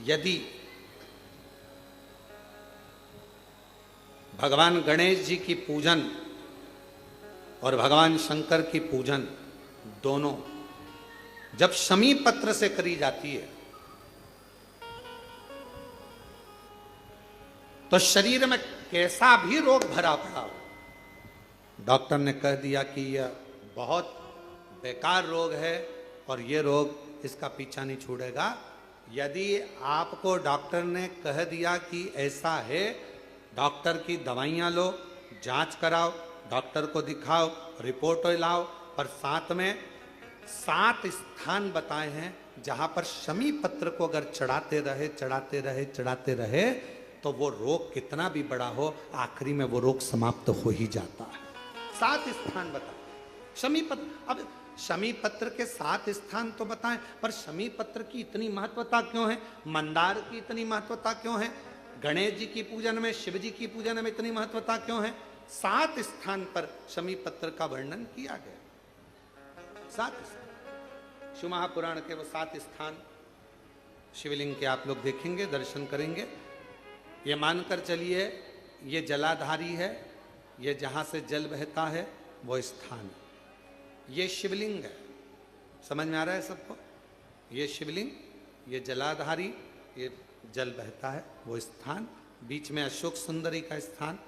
यदि भगवान गणेश जी की पूजन और भगवान शंकर की पूजन दोनों जब शमी पत्र से करी जाती है तो शरीर में कैसा भी रोग भरा पड़ा हो, डॉक्टर ने कह दिया कि यह बहुत बेकार रोग है और यह रोग इसका पीछा नहीं छोड़ेगा। यदि आपको डॉक्टर ने कह दिया कि ऐसा है, डॉक्टर की दवाइयाँ लो, जांच कराओ, डॉक्टर को दिखाओ, रिपोर्ट लाओ, पर साथ में 7 स्थान बताए हैं जहां पर शमी पत्र को अगर चढ़ाते रहे तो वो रोग कितना भी बड़ा हो आखिरी में वो रोग समाप्त हो ही जाता है। 7 स्थान बताए शमी पत्र। अब शमी पत्र के 7 स्थान तो बताएं, पर शमी पत्र की इतनी महत्वता क्यों है, मंदार की इतनी महत्वता क्यों है, गणेश जी की पूजन में, शिव जी की पूजन में इतनी महत्वता क्यों है? 7 स्थान पर शमी पत्र का वर्णन किया गया। 7 स्थान शिव महापुराण के वो 7 स्थान शिवलिंग के आप लोग देखेंगे, दर्शन करेंगे। ये मानकर चलिए ये जलाधारी है, ये जहां से जल बहता है वो स्थान है, ये शिवलिंग है। समझ में आ रहा है सबको? ये शिवलिंग, ये जलाधारी, ये जल बहता है वो स्थान, बीच में अशोक सुंदरी का स्थान,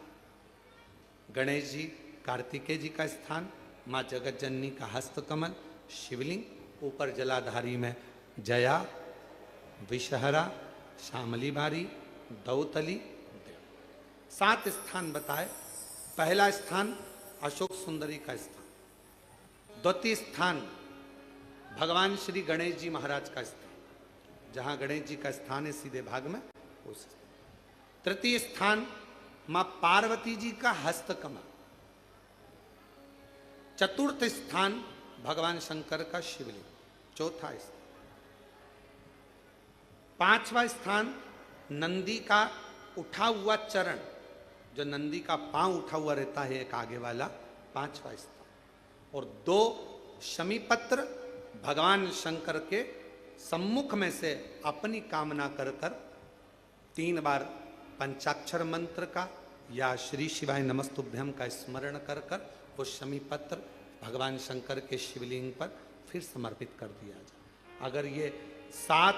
गणेश जी कार्तिकेय जी का स्थान, माँ जगत जननी का हस्तकमल, शिवलिंग, ऊपर जलाधारी में जया, विषहरा, श्यामली बारी, दौतली, देव। 7 स्थान बताए। पहला स्थान अशोक सुंदरी का स्थान, द्वितीय स्थान भगवान श्री गणेश जी महाराज का स्थान, जहां गणेश जी का स्थान है सीधे भाग में उस। तृतीय स्थान मां पार्वती जी का हस्तकमल। चतुर्थ स्थान भगवान शंकर का शिवलिंग। चौथा स्थान। 5वां स्थान नंदी का उठा हुआ चरण, जो नंदी का पांव उठा हुआ रहता है एक आगे वाला, 5वां स्थान। और 2 शमी पत्र भगवान शंकर के सम्मुख में से अपनी कामना कर 3 बार पंचाक्षर मंत्र का या श्री शिवाय नमस्तुभ्यम का स्मरण कर वो शमी पत्र भगवान शंकर के शिवलिंग पर फिर समर्पित कर दिया जाए। अगर ये 7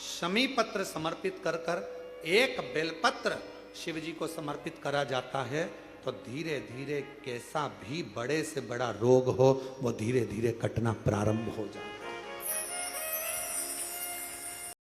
शमी पत्र समर्पित कर एक बेलपत्र शिव जी को समर्पित करा जाता है तो धीरे धीरे कैसा भी बड़े से बड़ा रोग हो वो धीरे धीरे कटना प्रारंभ हो जाए।